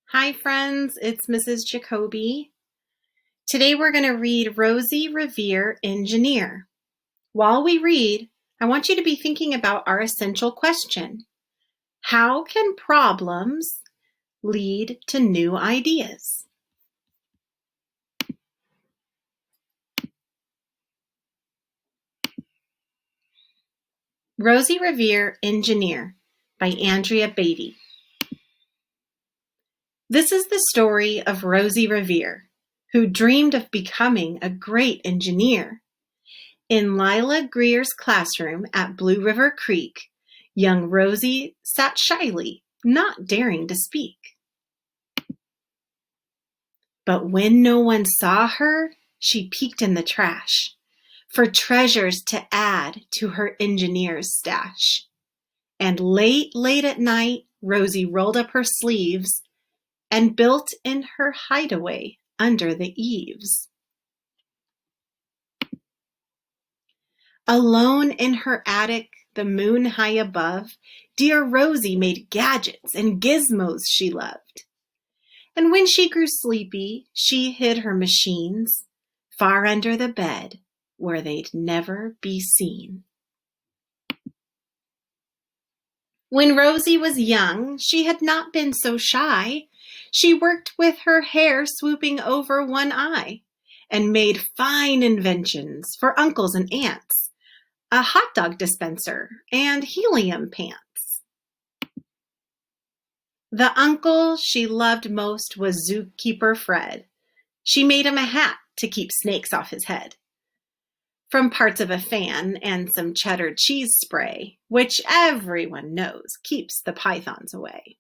Hi friends, it's Mrs. Jacoby. Today we're going to read Rosie, Revere, Engineer. While we read, I want you to be thinking about our essential question. How can problems lead to new ideas? Rosie, Revere, Engineer by Andrea Beatty. This is the story of Rosie Revere, who dreamed of becoming a great engineer. In Lila Greer's classroom at Blue River Creek, young Rosie sat shyly, not daring to speak. But when no one saw her, she peeked in the trash for treasures to add to her engineer's stash. And late at night, Rosie rolled up her sleeves and built in her hideaway under the eaves. Alone in her attic, the moon high above, dear Rosie made gadgets and gizmos she loved. And when she grew sleepy, she hid her machines far under the bed where they'd never be seen. When Rosie was young, she had not been so shy. She worked with her hair swooping over one eye and made fine inventions for uncles and aunts. A hot dog dispenser, and helium pants. The uncle she loved most was zookeeper Fred. She made him a hat to keep snakes off his head. From parts of a fan and some cheddar cheese spray, which everyone knows keeps the pythons away.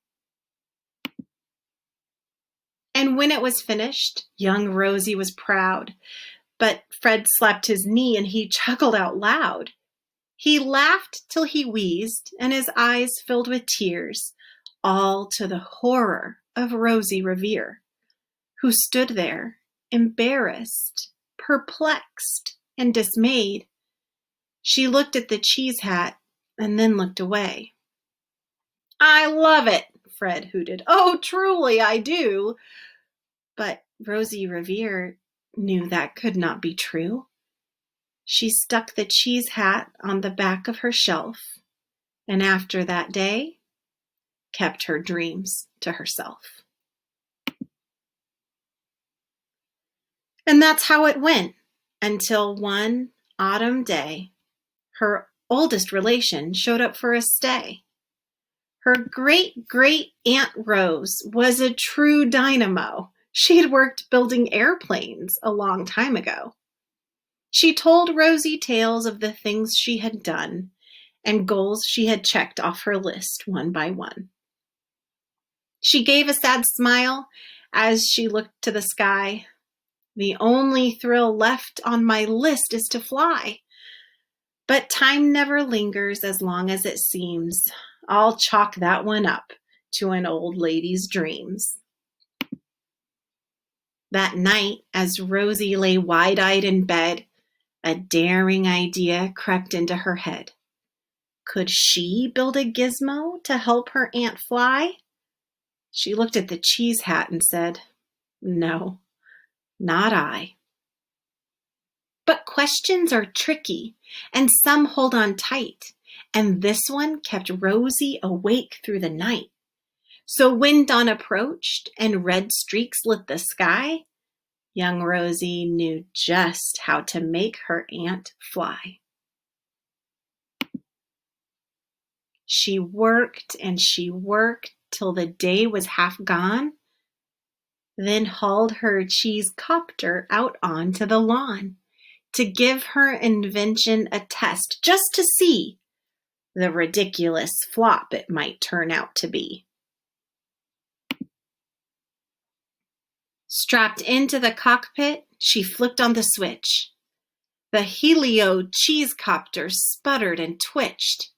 And when it was finished, young Rosie was proud, but Fred slapped his knee and he chuckled out loud. He laughed till he wheezed, and his eyes filled with tears, all to the horror of Rosie Revere, who stood there, embarrassed, perplexed, and dismayed. She looked at the cheese hat and then looked away. "I love it," Fred hooted. "Oh, truly I do." But Rosie Revere knew that could not be true. She stuck the cheese hat on the back of her shelf, and after that day, kept her dreams to herself. And that's how it went until one autumn day, her oldest relation showed up for a stay. Her great-great-aunt Rose was a true dynamo. She'd worked building airplanes a long time ago. She told Rosie tales of the things she had done and goals she had checked off her list one by one. She gave a sad smile as she looked to the sky. "The only thrill left on my list is to fly. But time never lingers as long as it seems. I'll chalk that one up to an old lady's dreams." That night, as Rosie lay wide-eyed in bed, a daring idea crept into her head. Could she build a gizmo to help her aunt fly? She looked at the cheese hat and said, "No, not I." But questions are tricky, and some hold on tight, and this one kept Rosie awake through the night. So when dawn approached and red streaks lit the sky, young Rosie knew just how to make her aunt fly. She worked and she worked till the day was half gone, then hauled her cheese copter out onto the lawn to give her invention a test, just to see the ridiculous flop it might turn out to be. Strapped into the cockpit, she flicked on the switch. The helio cheese copter sputtered and twitched.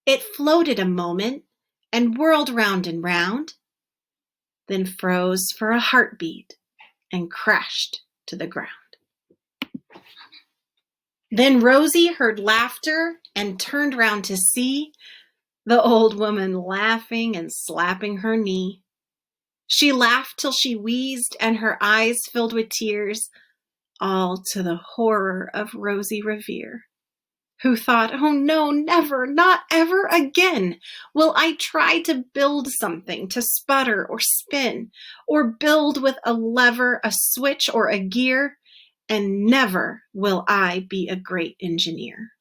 It floated a moment and whirled round and round, then froze for a heartbeat and crashed to the ground. Then Rosie heard laughter and turned round to see the old woman laughing and slapping her knee. She laughed till she wheezed and her eyes filled with tears, all to the horror of Rosie Revere, who thought, oh no, never, not ever again will I try to build something to sputter or spin, or build with a lever, a switch, or a gear, and never will I be a great engineer.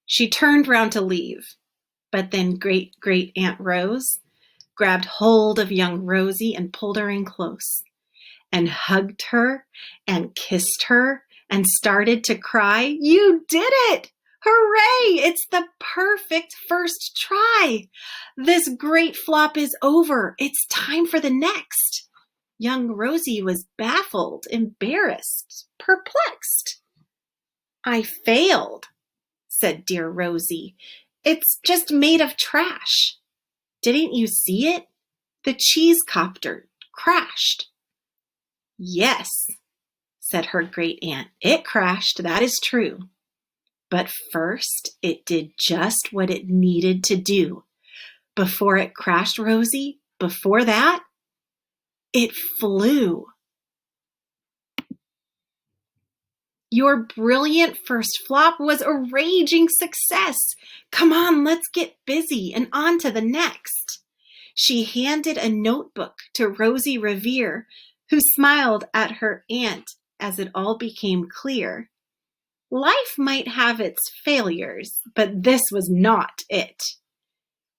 She turned round to leave, but then great Aunt Rose grabbed hold of young Rosie and pulled her in close, and hugged her and kissed her and started to cry. You did it! Hooray! It's the perfect first try. This great flop is over. It's time for the next. Young Rosie was baffled, embarrassed, perplexed. I failed, said dear Rosie. It's just made of trash. Didn't you see it? The cheese copter crashed. Yes, said her great aunt. It crashed, that is true. But first, it did just what it needed to do. Before it crashed, Rosie, before that, it flew. Your brilliant first flop was a raging success. Come on, let's get busy and on to the next. She handed a notebook to Rosie Revere, who smiled at her aunt as it all became clear. Life might have its failures, but this was not it.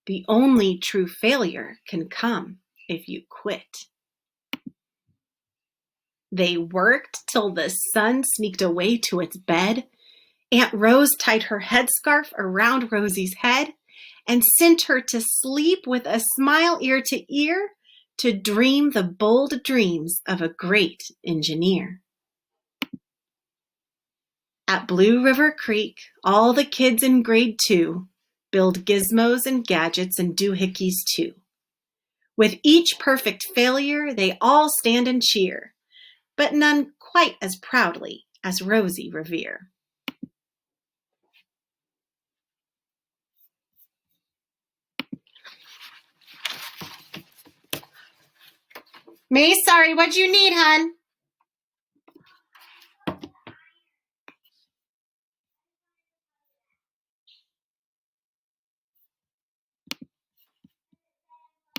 The only true failure can come if you quit. They worked till the sun sneaked away to its bed. Aunt Rose tied her headscarf around Rosie's head and sent her to sleep with a smile ear to ear to dream the bold dreams of a great engineer. At Blue River Creek, all the kids in grade 2 build gizmos and gadgets and doohickeys too. With each perfect failure, they all stand and cheer, but none quite as proudly as Rosie Revere. May, sorry, what'd you need, hon?